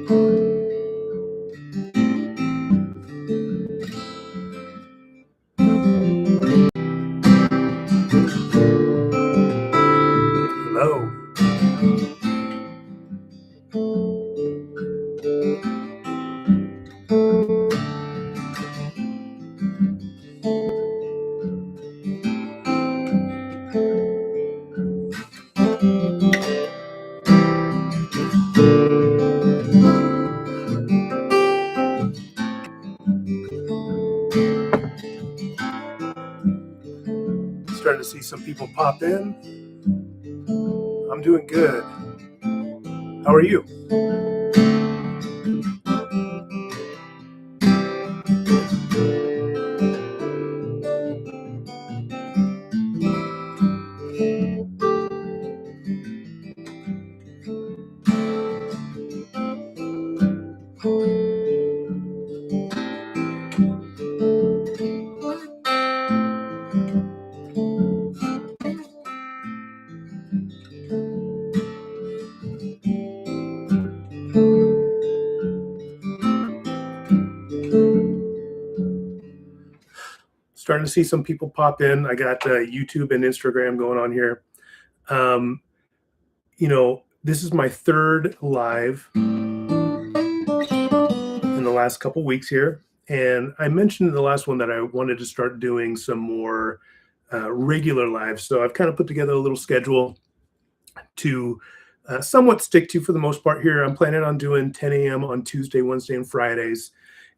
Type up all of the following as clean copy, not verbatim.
Hello. Starting to see some people pop in. I'm doing good. How are you? Starting to see some people pop in. I got YouTube and Instagram going on here. Um, this is my third live in the last couple weeks here. And I mentioned in the last one that I wanted to start doing some more regular lives. So I've kind of put together a little schedule to somewhat stick to for the most part here. I'm planning on doing 10 a.m. on Tuesday, Wednesday, and Fridays.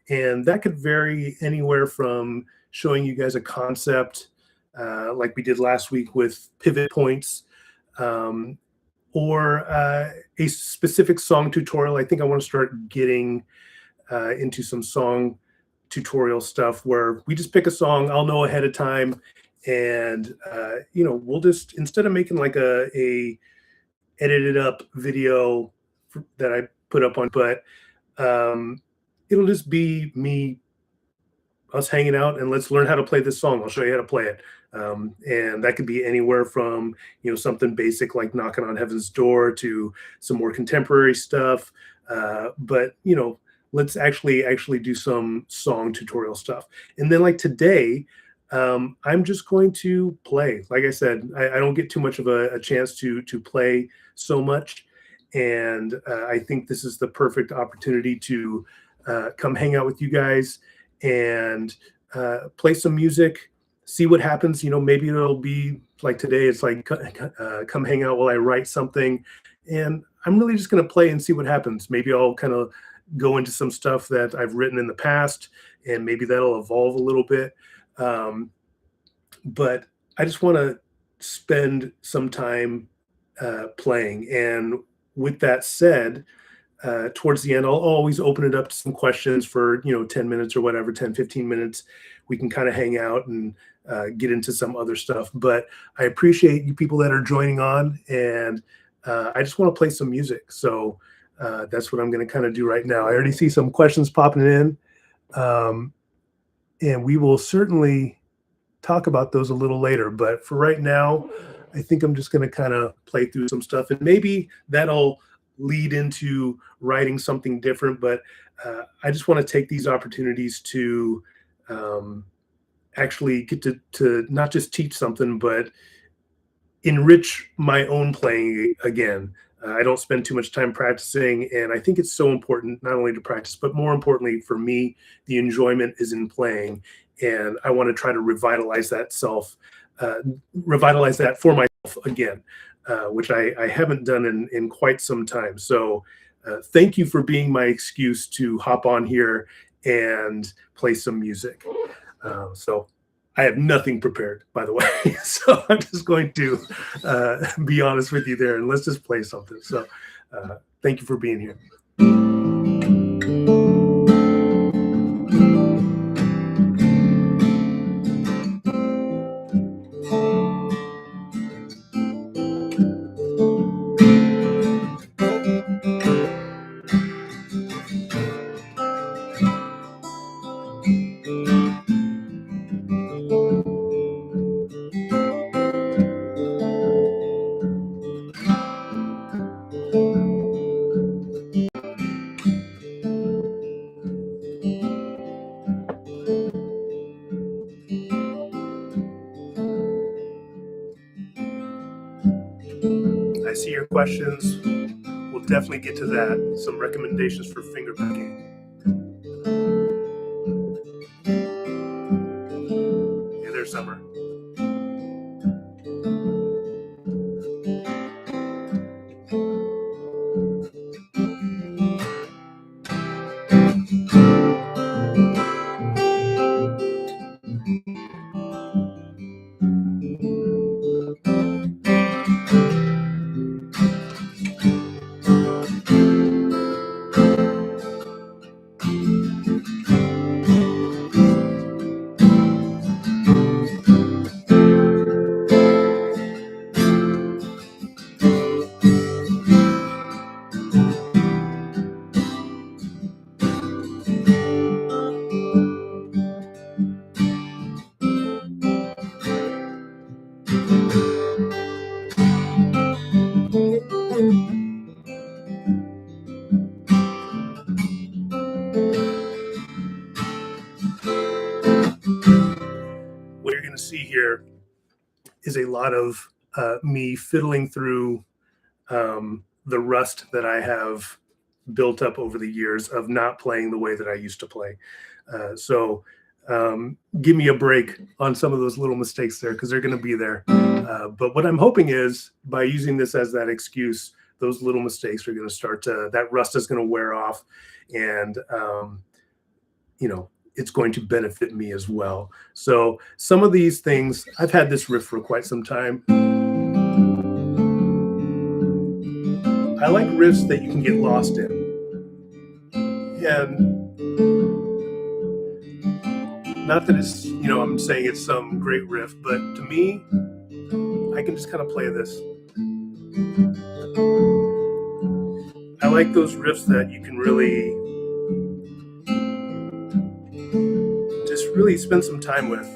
And that could vary anywhere from showing you guys a concept, like we did last week with pivot points, um, or a specific song tutorial. I think I want to start getting into some song tutorial stuff where we just pick a song. I'll know ahead of time, and we'll just, instead of making like a edited up video that I put up on, but it'll just be us hanging out and let's learn how to play this song. I'll show you how to play it. And that could be anywhere from, something basic like knocking on heaven's door to some more contemporary stuff. But let's actually do some song tutorial stuff. And then like today, I'm just going to play. Like I said, I don't get too much of a chance to play so much. And I think this is the perfect opportunity to come hang out with you guys and play some music, see what happens. Maybe it'll be like today, it's like come hang out while I write something. And I'm really just going to play and see what happens. Maybe I'll kind of go into some stuff that I've written in the past, and maybe that'll evolve a little bit. But I just want to spend some time playing. And with that said, towards the end, I'll always open it up to some questions for, 10 minutes or whatever, 10, 15 minutes. We can kind of hang out and get into some other stuff. But I appreciate you people that are joining on, and I just want to play some music. So that's what I'm going to kind of do right now. I already see some questions popping in, and we will certainly talk about those a little later. But for right now, I think I'm just going to kind of play through some stuff, and maybe that'll lead into writing something different. But I just want to take these opportunities to actually get to not just teach something, but enrich my own playing again. I don't spend too much time practicing, and I think it's so important not only to practice, but more importantly for me, the enjoyment is in playing, and I want to try to revitalize that for myself again, which I haven't done in quite some time. So thank you for being my excuse to hop on here and play some music. So I have nothing prepared, by the way. So I'm just going to be honest with you there, and let's just play something. So thank you for being here. questions, we'll definitely get to that. Some recommendations for finger picking. Hey there, Summer. What you're going to see here is a lot of me fiddling through the rust that I have built up over the years of not playing the way that I used to play. So give me a break on some of those little mistakes there, because they're going to be there. But what I'm hoping is, by using this as that excuse, those little mistakes are going to start to, that rust is going to wear off, and it's going to benefit me as well. So some of these things, I've had this riff for quite some time. I like riffs that you can get lost in. And not that it's, I'm saying it's some great riff, but to me, I can just kind of play this. I like those riffs that you can really spend some time with.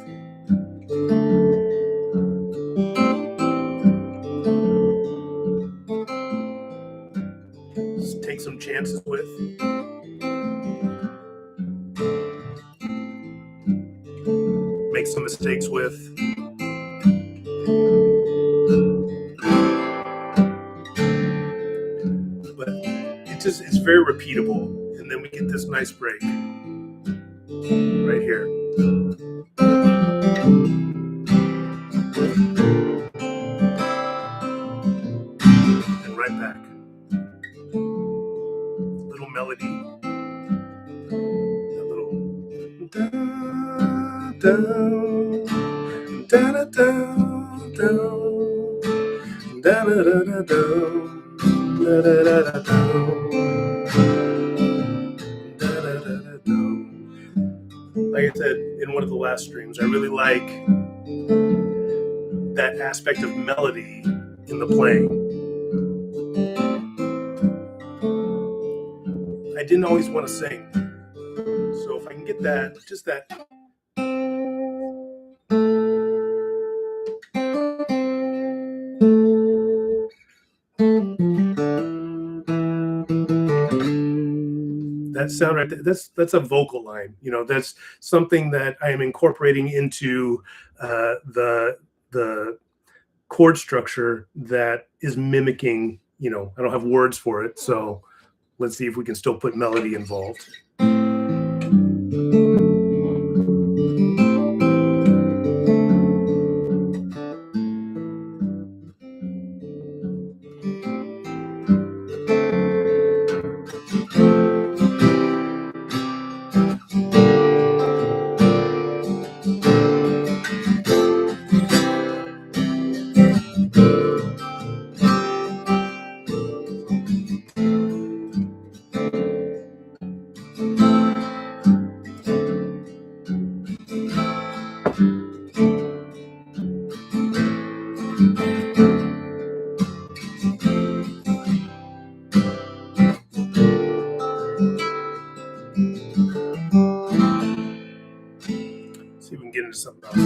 Just take some chances with. Make some mistakes with. But it's very repeatable, and then we get this nice break right here. And right back. Little melody. A little da da da da da da da da da da da. Like I said in one of the last streams, I really like that aspect of melody in the playing. I didn't always want to sing, so if I can get that, just that. That sound right there, that's a vocal line. That's something that I am incorporating into the chord structure that is mimicking. I don't have words for it, so let's see if we can still put melody involved. See if we can get into something else.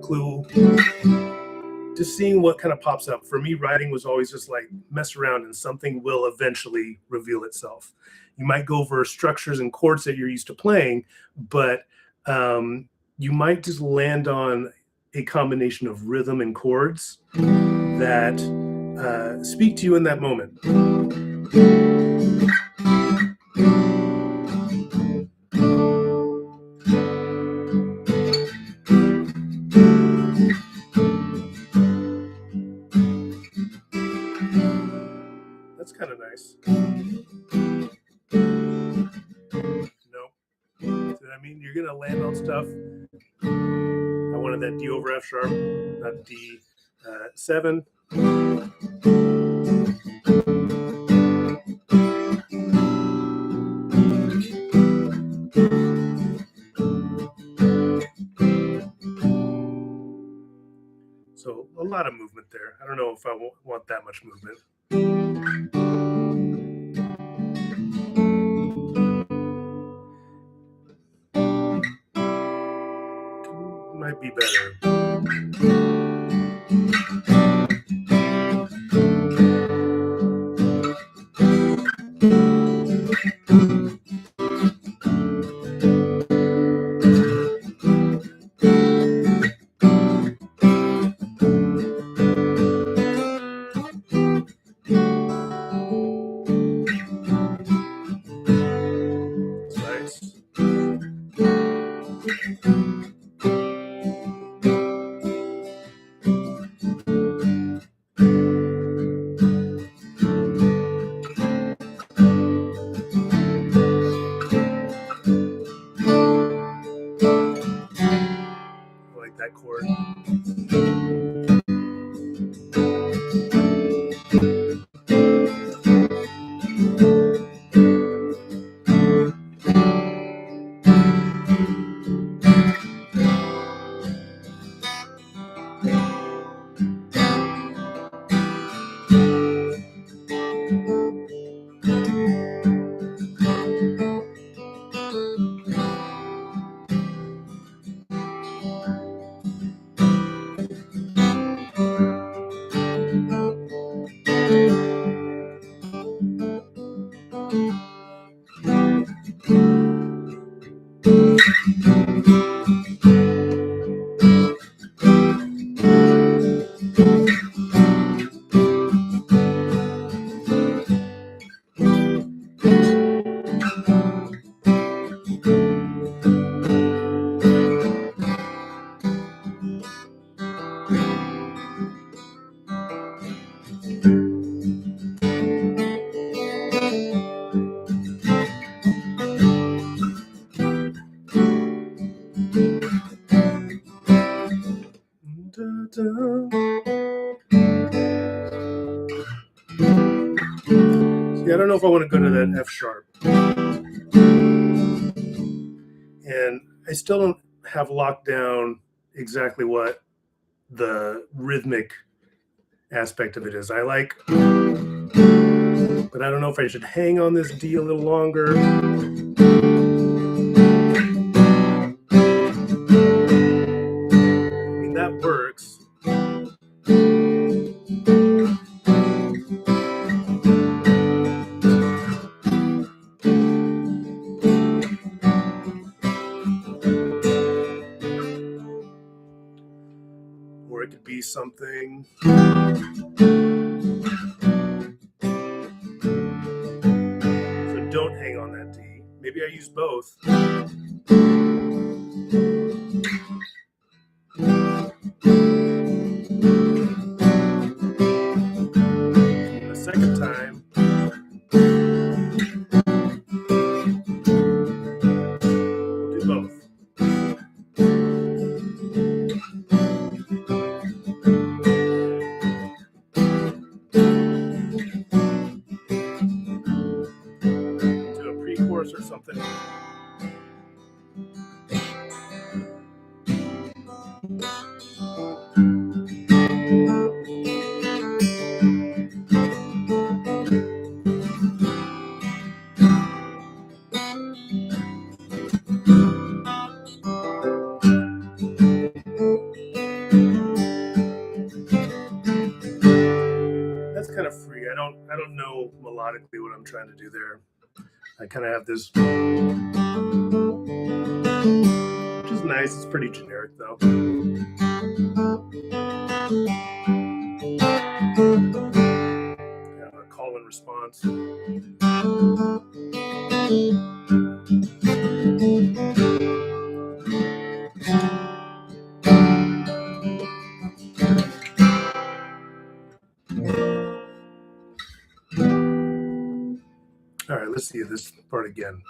clue, just seeing what kind of pops up. For me, writing was always just like mess around and something will eventually reveal itself. You might go over structures and chords that you're used to playing, but you might just land on a combination of rhythm and chords that speak to you in that moment. That's kind of nice. Nope. So, I mean, you're going to land on stuff. I wanted that D over F sharp, not D7. So a lot of movement there. I don't know if I want that much movement. Might be better. That chord. See, I don't know if I want to go to that F sharp. And I still don't have locked down exactly what the rhythmic aspect of it is. I like, but I don't know if I should hang on this D a little longer. I mean, that works. Or it could be something. So don't hang on that D. Maybe I use both. The second time, we'll do both. Do a pre-chorus or something. I don't know melodically what I'm trying to do there. I kind of have this, which is nice. It's pretty generic though. Kind of a call and response. All right, let's see this part again.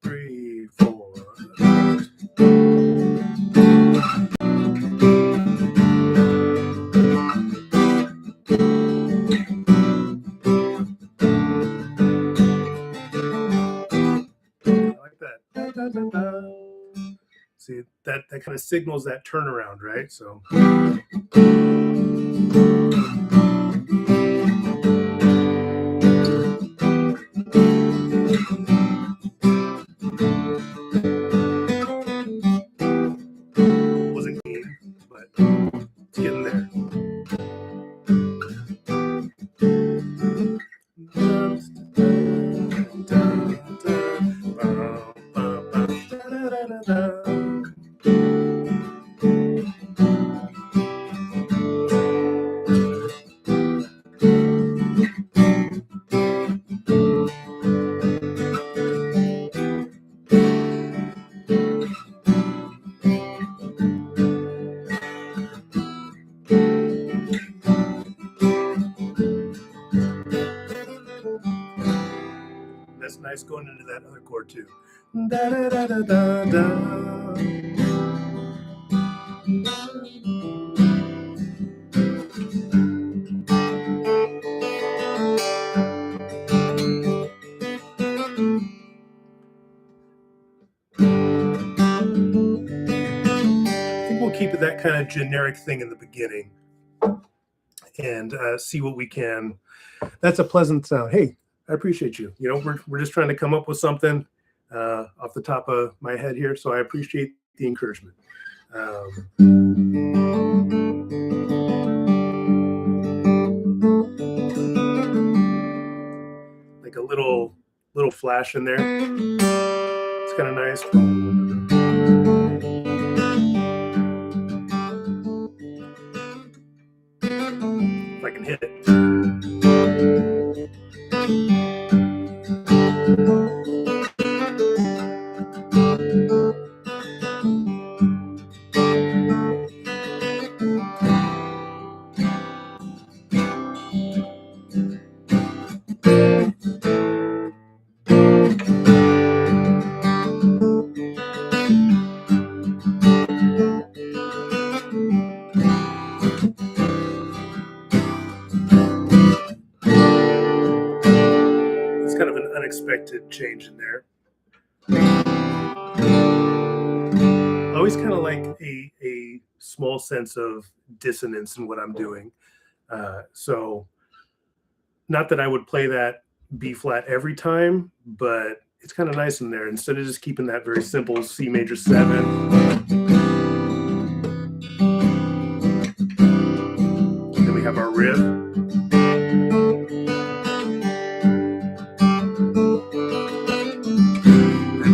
3, 4. I like that. Da, da, da, da. See, that kind of signals that turnaround, right? So. Wasn't clean, but it's getting there. That's nice going into that other chord too. Da, da, da, da, da, da. I think we'll keep it that kind of generic thing in the beginning and see what we can. That's a pleasant sound. Hey, I appreciate you. You know, we're just trying to come up with something off the top of my head here, so I appreciate the encouragement. Like a little flash in there. It's kind of nice. If I can hit it. Kind of an unexpected change in there. I always kind of like a small sense of dissonance in what I'm doing. So not that I would play that B flat every time, but it's kind of nice in there. Instead of just keeping that very simple C major 7. Then we have our riff.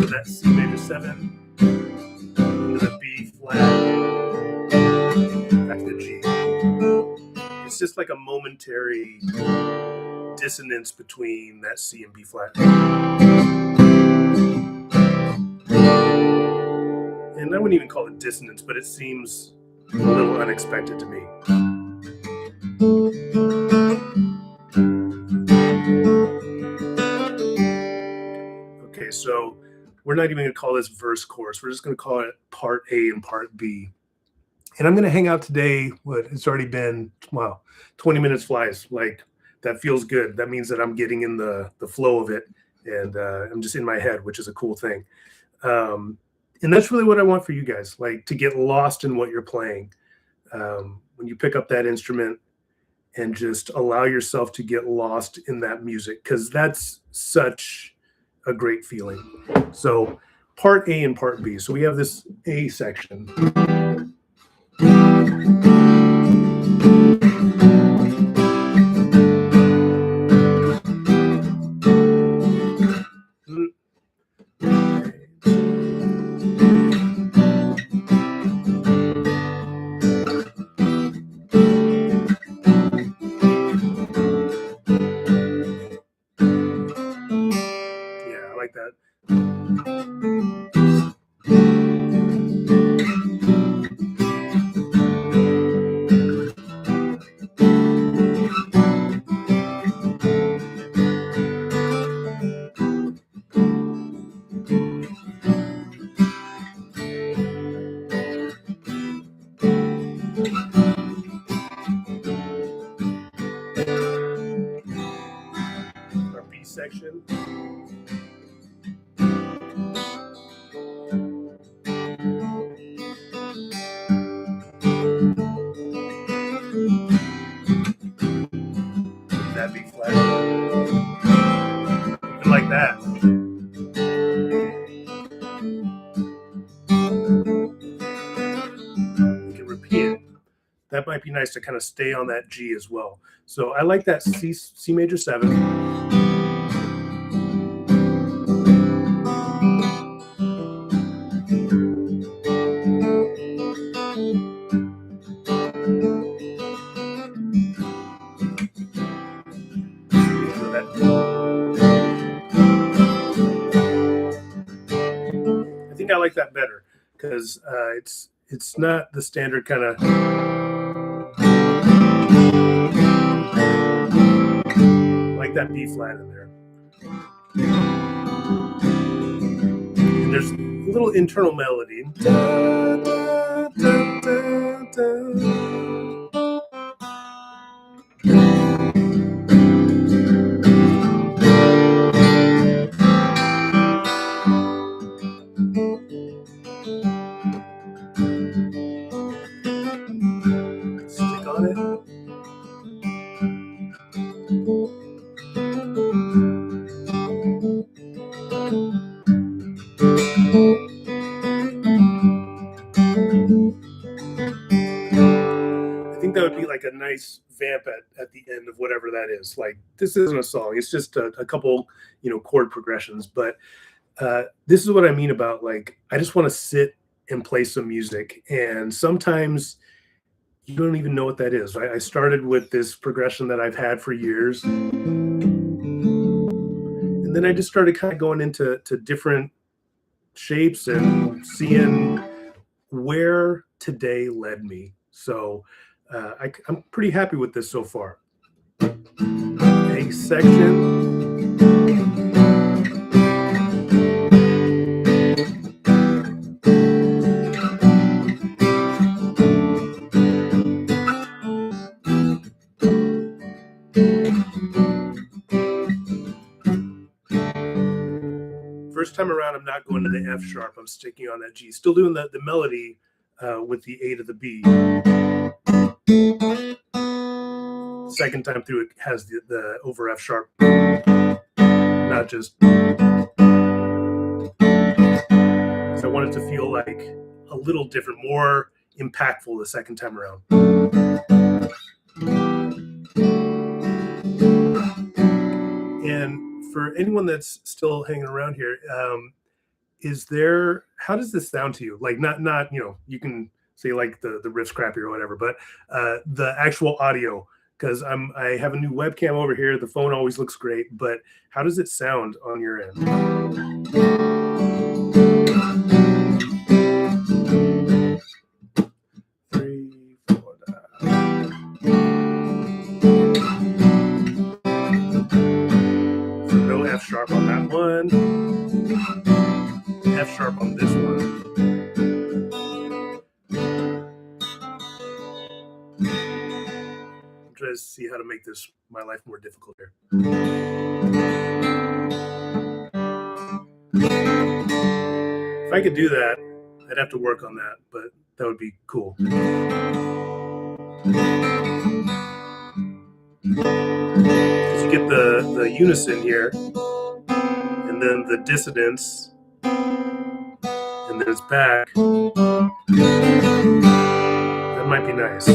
That C major 7 into the B flat, back to the G. It's just like a momentary dissonance between that C and B flat. And I wouldn't even call it dissonance, but it seems a little unexpected to me. Okay, so we're not even going to call this verse chorus. We're just going to call it part A and part B. And I'm going to hang out today. It's already been, 20 minutes flies. Like, that feels good. That means that I'm getting in the flow of it. And I'm just in my head, which is a cool thing. And that's really what I want for you guys, like to get lost in what you're playing. When you pick up that instrument and just allow yourself to get lost in that music, because that's such a great feeling. So part A and part B. So we have this A section. Yeah, I like that. Our B section. That B flat. Even like that. You can repeat it. That might be nice to kind of stay on that G as well. So I like that C major 7. I think I like that better because it's not the standard kind of like that B flat in there. And there's a little internal melody. Da, da, da, da, da. Stick on it. I think that would be like a nice vamp at the end of whatever that is. Like, this isn't a song, it's just a couple, chord progressions. But this is what I mean about, like, I just want to sit and play some music. And sometimes you don't even know what that is. I started with this progression that I've had for years. And then I just started kind of going into different shapes and seeing where today led me. So I'm pretty happy with this so far. A section. First time around, I'm not going to the F sharp. I'm sticking on that G. Still doing the melody with the A to the B. Second time through, it has the over F sharp. Not just. So I want it to feel like a little different, more impactful the second time around. And for anyone that's still hanging around here, how does this sound to you? Like, not you can say like the riff's crappy or whatever, but the actual audio, because I have a new webcam over here. The phone always looks great, but how does it sound on your end? F sharp on that one, F sharp on this one. I'm trying to see how to make my life more difficult here. If I could do that, I'd have to work on that, but that would be cool. Because you get the unison here, and then the dissonance and then it's back. That might be nice.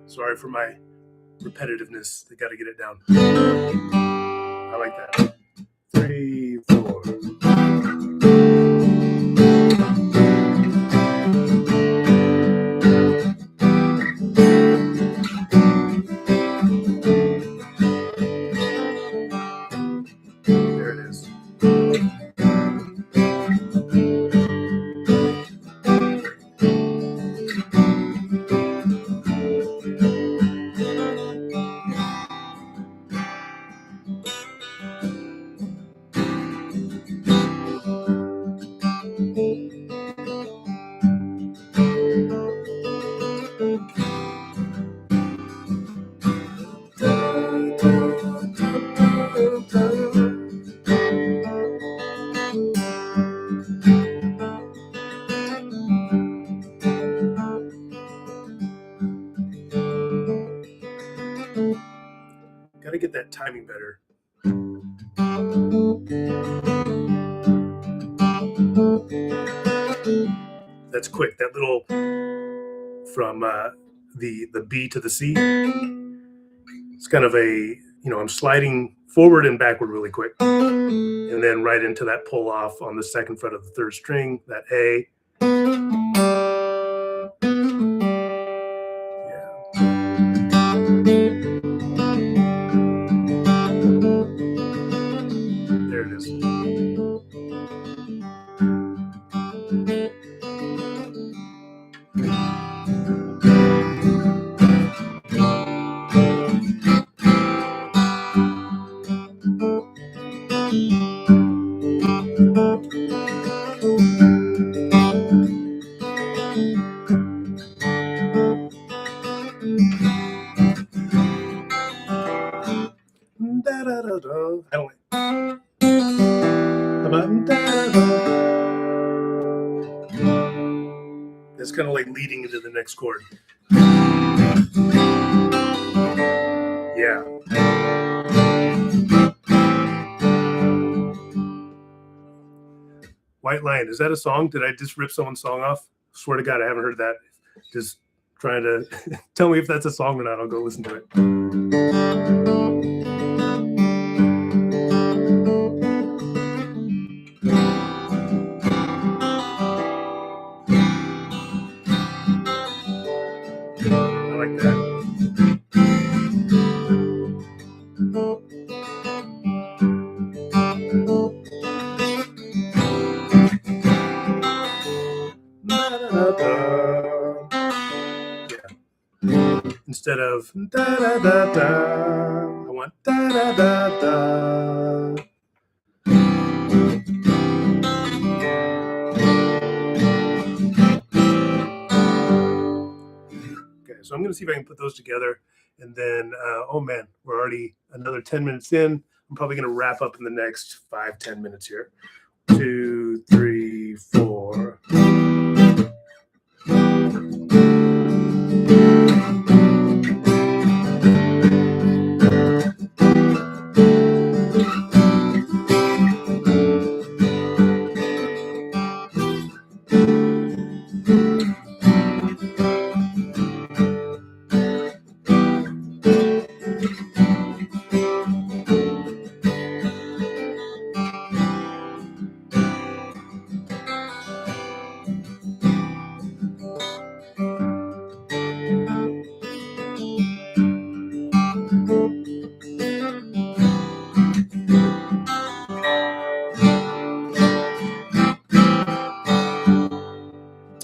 Sorry for my repetitiveness. I got to get it down. I like that. 3, 4. There it is. Got to get that timing better. That's quick. That little from the B to the C. It's kind of a, I'm sliding forward and backward really quick, and then right into that pull off on the second fret of the third string, that A. There it is. Da, da, da, da. I don't like. How about da, da, da. It's kind of like leading into the next chord. Yeah. White Lion, is that a song? Did I just rip someone's song off? Swear to God, I haven't heard that. Just trying to tell me if that's a song or not. I'll go listen to it. I like that. Yeah. Instead of da da da da, I want da da da da. Okay, so I'm going to see if I can put those together, and then oh man, we're already another 10 minutes in. I'm probably going to wrap up in the next 5-10 minutes here. 2, 3, 4.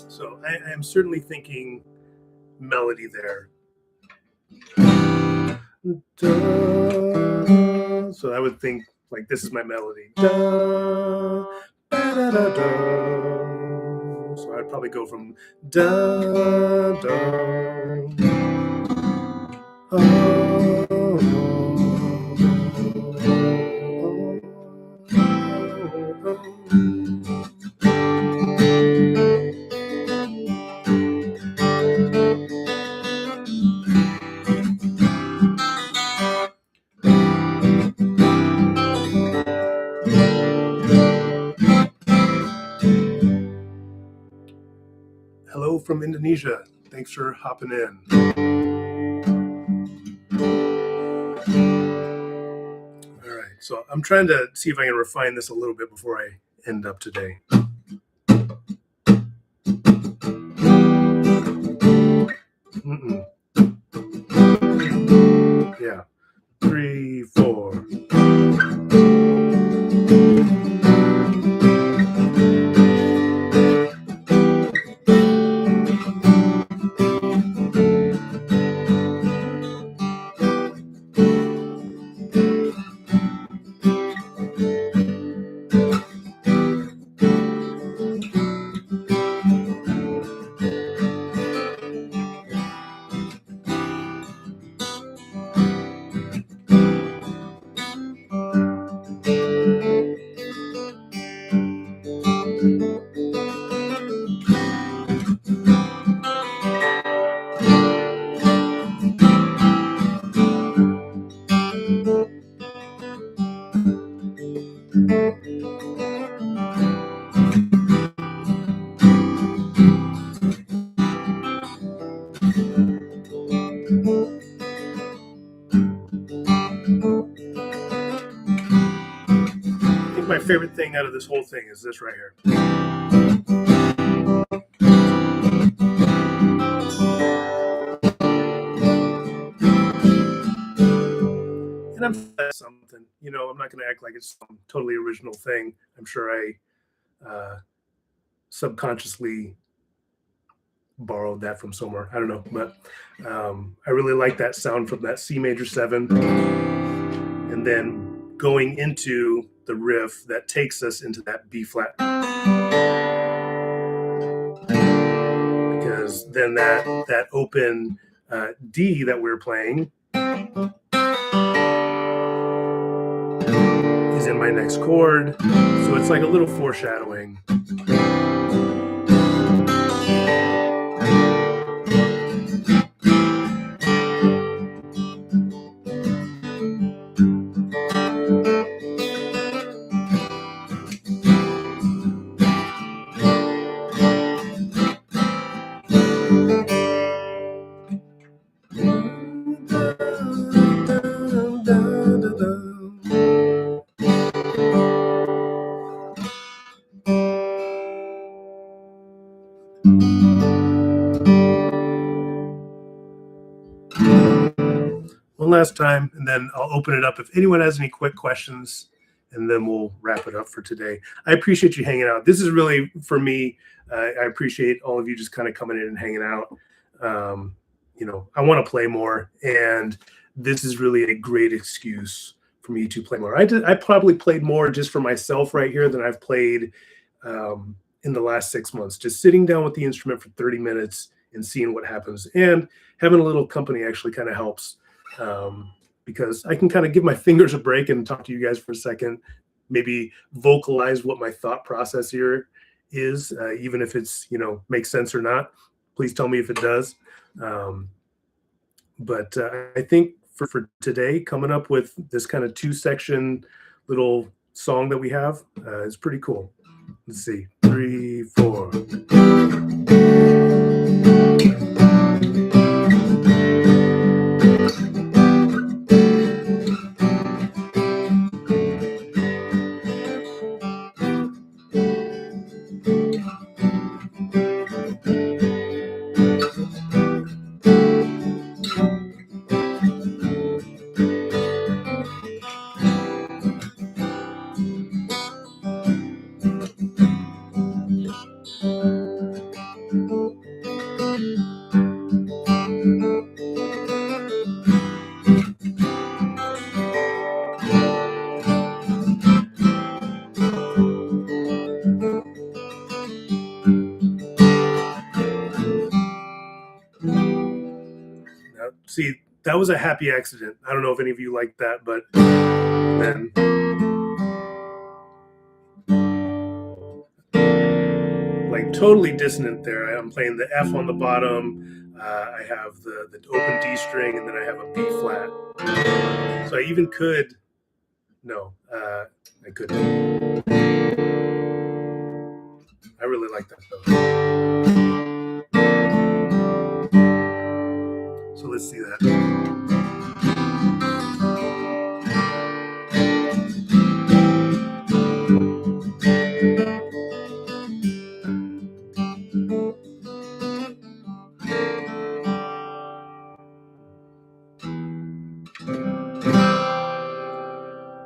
So I am certainly thinking melody there. Da, so I would think like this is my melody. Da, da, da, da, da. So I'd probably go from da da. from Indonesia. Thanks for hopping in. All right, so I'm trying to see if I can refine this a little bit before I end up today. Yeah, 3, 4. I think my favorite thing out of this whole thing is this right here. And I'm something, you know, I'm not going to act like it's some totally original thing. I'm sure I subconsciously borrowed that from somewhere. I don't know, but I really like that sound from that C major 7, and then going into the riff that takes us into that B flat, because then that open D that we're playing is in my next chord, so it's like a little foreshadowing. One last time, and then I'll open it up if anyone has any quick questions, and then we'll wrap it up for today. I appreciate you hanging out. This is really, for me, I appreciate all of you just kind of coming in and hanging out. You know, I want to play more, and this is really a great excuse for me to play more. I probably played more just for myself right here than I've played in the last 6 months. Just sitting down with the instrument for 30 minutes and seeing what happens, and having a little company actually kind of helps. Because I can kind of give my fingers a break and talk to you guys for a second, maybe vocalize what my thought process here is, even if it's, you know, makes sense or not. Please tell me if it does. But I think for today, coming up with this kind of 2-section little song that we have is pretty cool. Let's see, 3, 4. See, that was a happy accident. I don't know if any of you like that, but then like totally dissonant there. I'm playing the F on the bottom. I have the open D string, and then I have a B flat. So I even could, no, I couldn't. I really like that though. let's see that.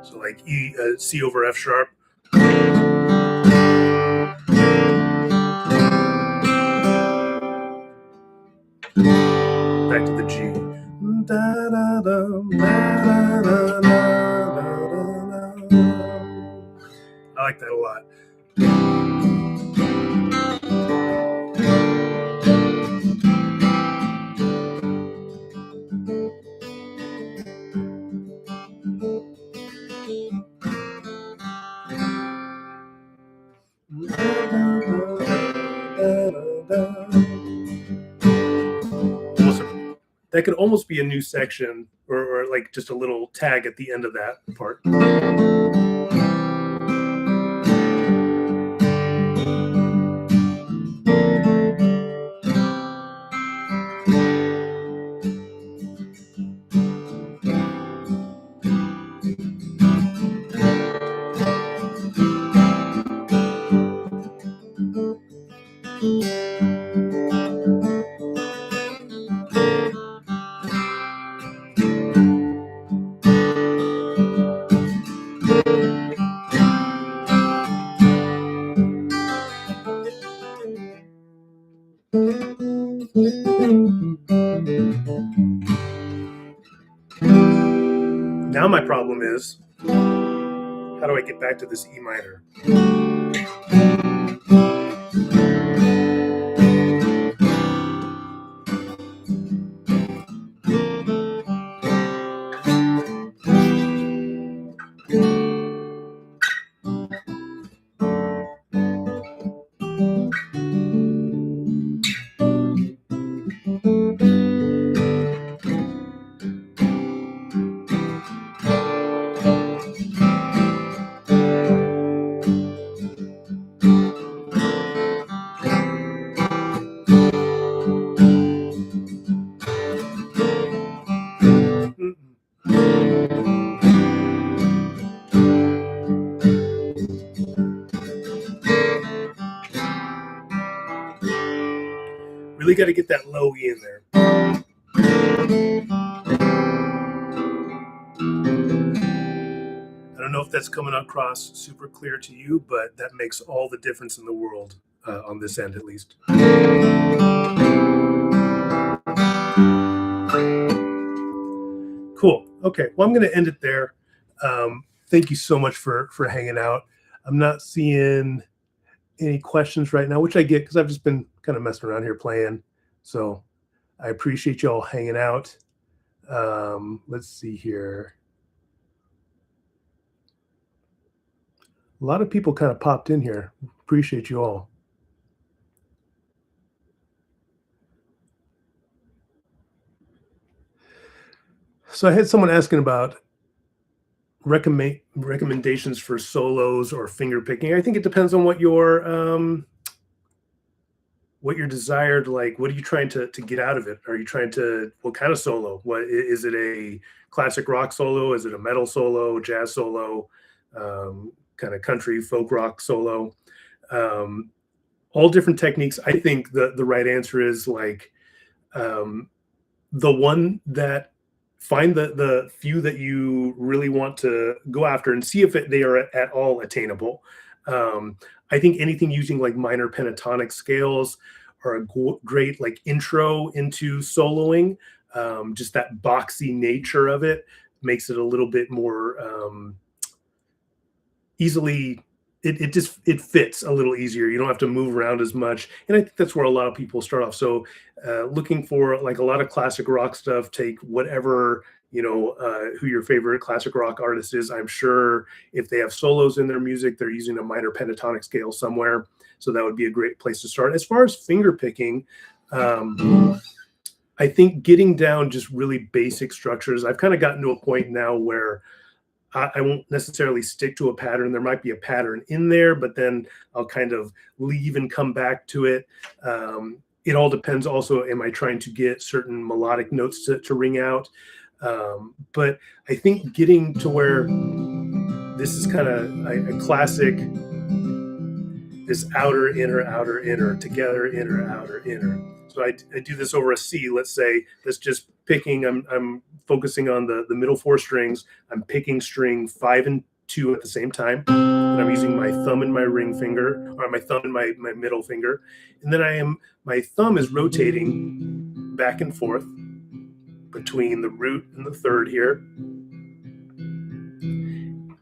So like C over F sharp. Back to the G. I like that a lot. That could almost be a new section, or like just a little tag at the end of that part. Now my problem is, how do I get back to this E minor? Really got to get that low E in there. I don't know if that's coming across super clear to you, but that makes all the difference in the world on this end, at least. Cool. Okay. Well, I'm going to end it there. Thank you so much for hanging out. I'm not seeing any questions right now, which I get because I've just been kind of messing around here playing. So I appreciate you all hanging out. Let's see here. A lot of people kind of popped in here. Appreciate you all. So I had someone asking about recommendations for solos or finger picking. I think it depends on what your desired, like, what are you trying to get out of it? Are you trying to, what kind of solo? What is it, a classic rock solo? Is it a metal solo, jazz solo, kind of country folk rock solo? All different techniques. I think the right answer is like the one that, find the few that you really want to go after and see if they are at all attainable. I think anything using like minor pentatonic scales are a great like intro into soloing. Just that boxy nature of it makes it a little bit more easily. It fits a little easier. You don't have to move around as much, and I think that's where a lot of people start off. So looking for like a lot of classic rock stuff, take whatever, who your favorite classic rock artist is. I'm sure if they have solos in their music, they're using a minor pentatonic scale somewhere. So that would be a great place to start. As far as finger picking, I think getting down just really basic structures. I've kind of gotten to a point now where I won't necessarily stick to a pattern. There might be a pattern in there, but then I'll kind of leave and come back to it. It all depends also, am I trying to get certain melodic notes to ring out? But I think getting to where this is kind of a classic, this outer, inner, together, inner, outer, inner. So I do this over a C. Let's say that's just picking, I'm focusing on the middle four strings. I'm picking string 5 and 2 at the same time. And I'm using my thumb and my ring finger, or my thumb and my middle finger. And then my thumb is rotating back and forth between the root and the third here.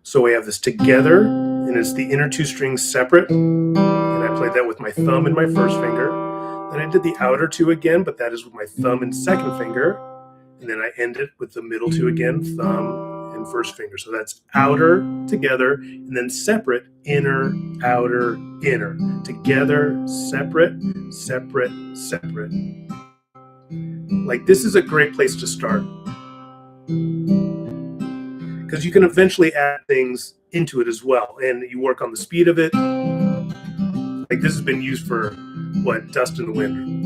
So we have this together, and it's the inner 2 strings separate. And I played that with my thumb and my first finger. Then I did the outer 2 again, but that is with my thumb and second finger. And then I end it with the middle 2 again, thumb and first finger. So that's outer, together, and then separate, inner, outer, inner. Together, separate, separate, separate. Like, this is a great place to start, because you can eventually add things into it as well, and you work on the speed of it. Like, this has been used for what, Dust in the Wind.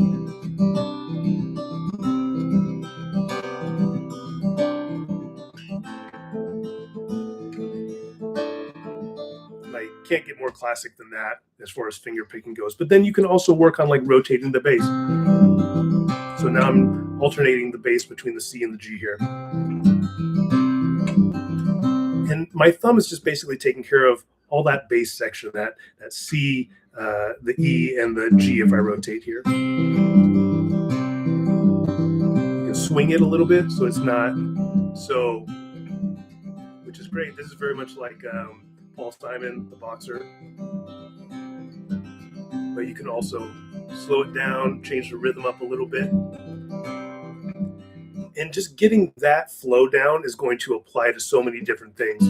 Like, can't get more classic than that as far as finger picking goes. But then you can also work on like rotating the bass. So now I'm alternating the bass between the C and the G here. And my thumb is just basically taking care of all that bass section, that C, the E, and the G if I rotate here. You can swing it a little bit so it's not so, which is great. This is very much like Paul Simon, the boxer. But you can also slow it down, change the rhythm up a little bit. And just getting that flow down is going to apply to so many different things.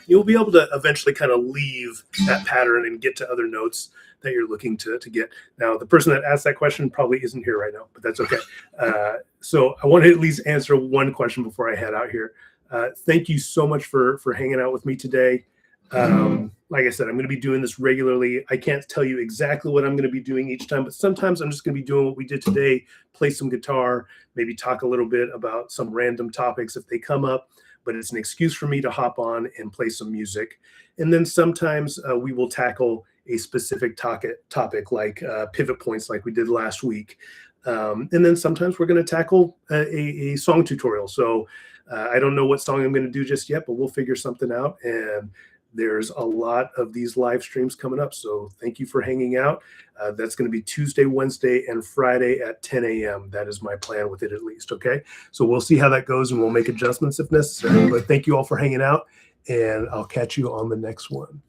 You'll be able to eventually kind of leave that pattern and get to other notes that you're looking to get. Now, the person that asked that question probably isn't here right now, but that's okay. So I want to at least answer one question before I head out here. Thank you so much for hanging out with me today. Like I said, I'm going to be doing this regularly. I can't tell you exactly what I'm going to be doing each time, but sometimes I'm just going to be doing what we did today, play some guitar, maybe talk a little bit about some random topics if they come up, but it's an excuse for me to hop on and play some music. And then sometimes we will tackle a specific topic like pivot points like we did last week. And then sometimes we're going to tackle a song tutorial. So I don't know what song I'm going to do just yet, but we'll figure something out. And there's a lot of these live streams coming up. So thank you for hanging out. That's going to be Tuesday, Wednesday, and Friday at 10 a.m. That is my plan with it, at least. Okay. So we'll see how that goes, and we'll make adjustments if necessary. But thank you all for hanging out, and I'll catch you on the next one.